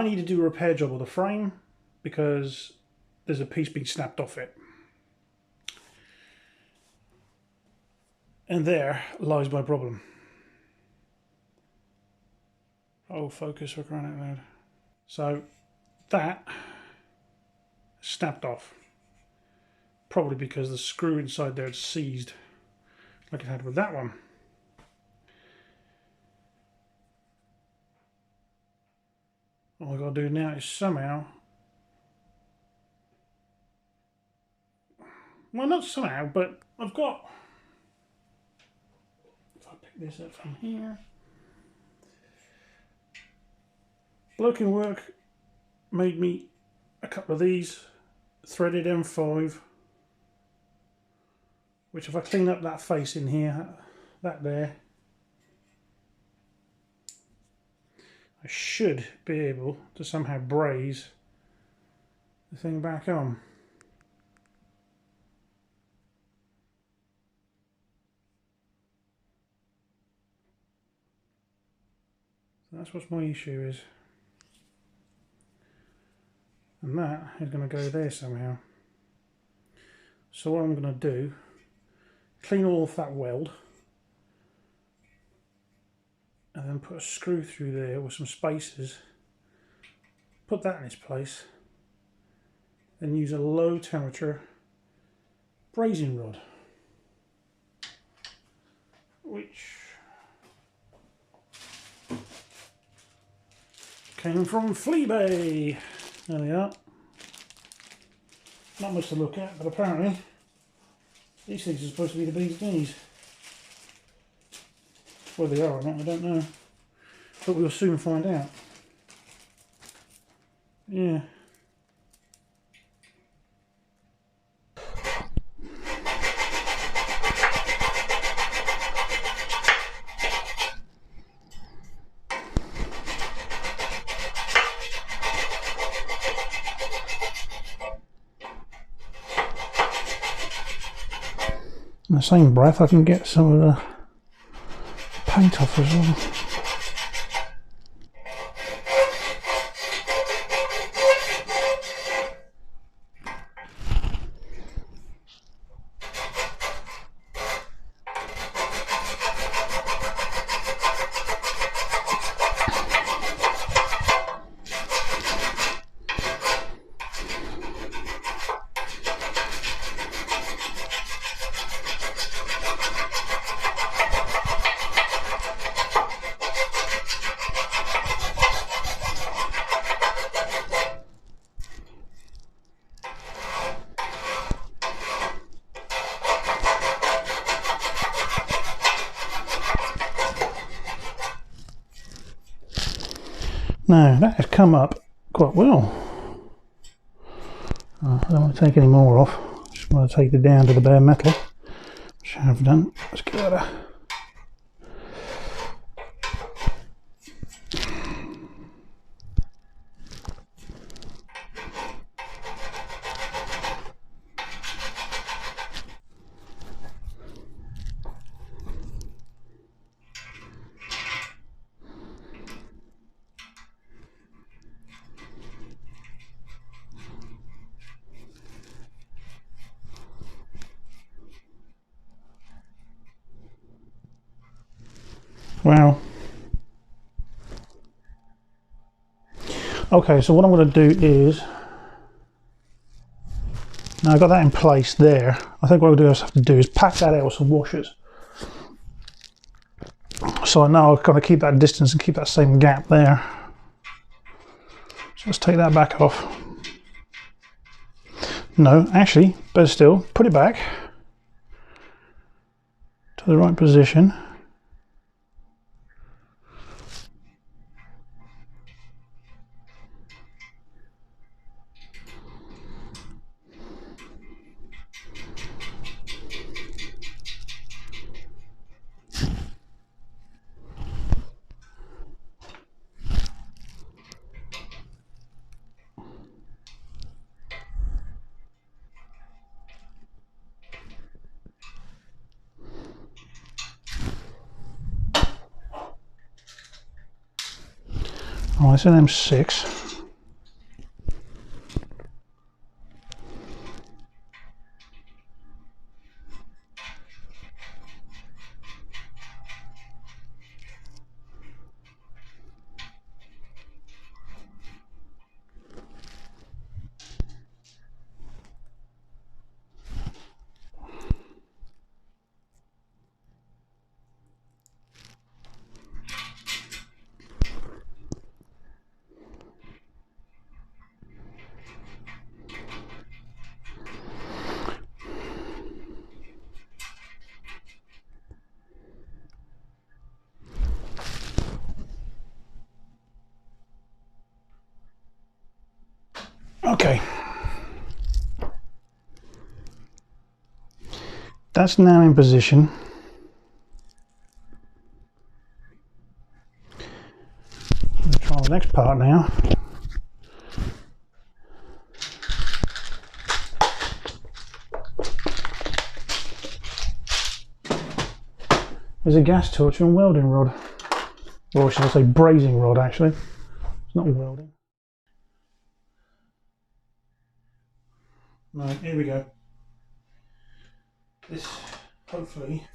need to do a repair job of the frame because there's a piece being snapped off it. And there lies my problem. Oh, focus for crying out loud. So that snapped off. Probably because the screw inside there had seized like it had with that one. All I got to do now is somehow, well, not somehow, but I've got, if I pick this up from here, bloke in work made me a couple of these threaded M5, which if I clean up that face in here, that there, I should be able to somehow braze the thing back on. So that's what my issue is. And that is going to go there somehow. So what I'm going to do, clean off that weld, and then put a screw through there with some spacers, put that in its place, and use a low temperature brazing rod, which came from Fleabay. There they are. Not much to look at, but apparently these things are supposed to be the bee's knees. Where they are or not, I don't know. But we'll soon find out. Yeah. In the same breath, I can get some of the paint off as well. Now that has come up quite well. I don't want to take any more off. Just want to take it down to the bare metal, which I have done. Let's give that a wow. Okay, so what I'm going to do is, now I've got that in place there, I think what I'll have to do is pack that out with some washers. So I know I've got to keep that distance and keep that same gap there. So let's take that back off. No, actually, better still, put it back to the right position. Oh, it's an M6. Okay. That's now in position. Let's try the next part now. There's a gas torch and welding rod. Or should I say brazing rod, actually. It's not welding. Right, here we go. This, hopefully...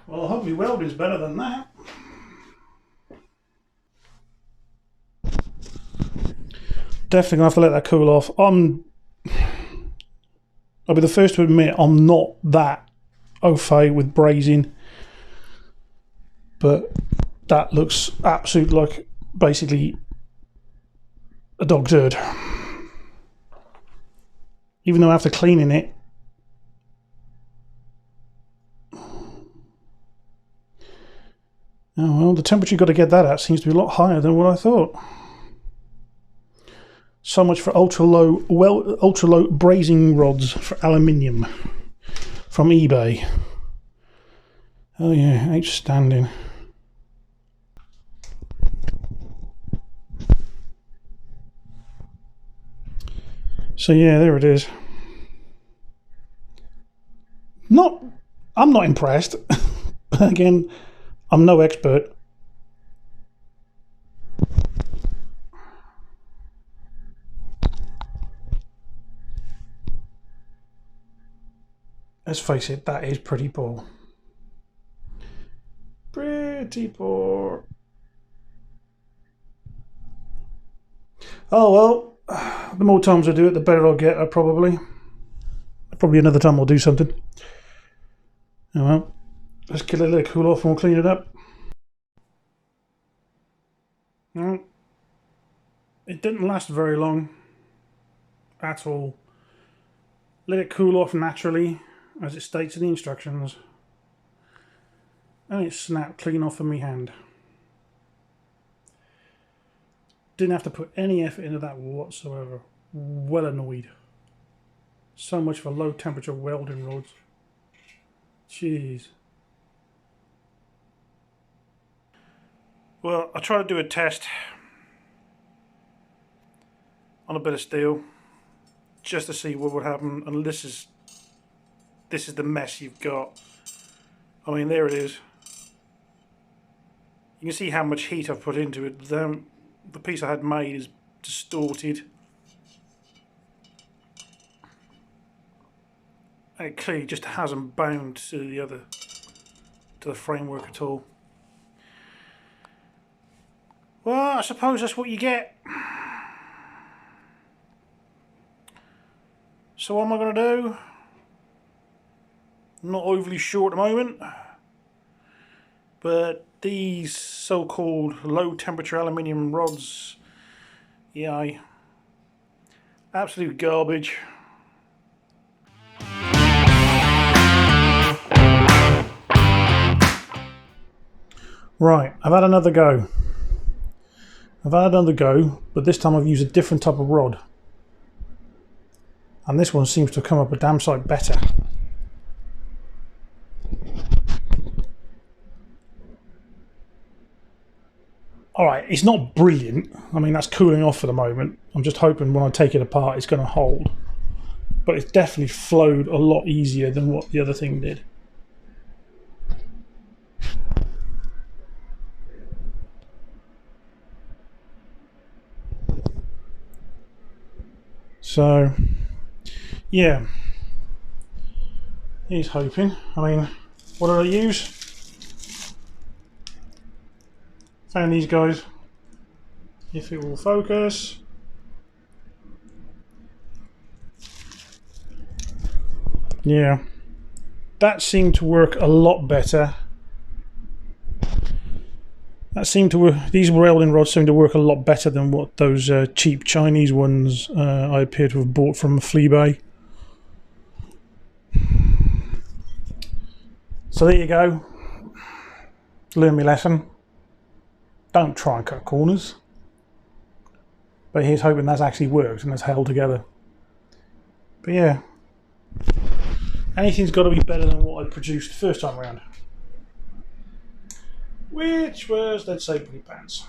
Well, hopefully welding's better than that. Definitely gonna have to let that cool off. I'll be the first to admit I'm not that au fait with brazing, but that looks absolute like basically a dog turd. Even though after cleaning it, oh well, the temperature you've got to get that at seems to be a lot higher than what I thought. So much for ultra low brazing rods for aluminium from eBay. Oh yeah, outstanding. So yeah, there it is. I'm not impressed. But again, I'm no expert. Let's face it, that is pretty poor. Pretty poor. Oh well, the more times I do it, the better I'll get, probably. Probably another time I'll do something. Oh well, let's get a little cool off and we'll clean it up. Well, it didn't last very long at all. Let it cool off naturally, as it states in the instructions. And it snapped clean off of my hand. Didn't have to put any effort into that whatsoever. Well annoyed. So much for low temperature welding rods. Jeez. Well, I tried to do a test on a bit of steel just to see what would happen, and this is the mess you've got. I mean, there it is. You can see how much heat I've put into it. The piece I had made is distorted. And it clearly just hasn't bound to the framework at all. Well, I suppose that's what you get. So what am I going to do? I'm not overly sure at the moment. But these so-called low temperature aluminium rods, yeah, absolute garbage. Right, I've had another go. But this time I've used a different type of rod. And this one seems to come up a damn sight better. Alright, it's not brilliant. I mean, that's cooling off for the moment. I'm just hoping when I take it apart it's going to hold. But it's definitely flowed a lot easier than what the other thing did. So, yeah. He's hoping. I mean, what did I use? Found these guys. If it will focus. Yeah. That seemed to work a lot better. These welding rods seem to work a lot better than what those cheap Chinese ones I appear to have bought from a flea bay. So there you go. Learn my lesson. Don't try and cut corners. But here's hoping that's actually worked and it's held together. But yeah. Anything's got to be better than what I produced first time around. Which was, let's say, pretty pants.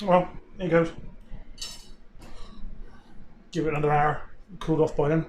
Well, here goes. Give it another hour. Cooled off by then.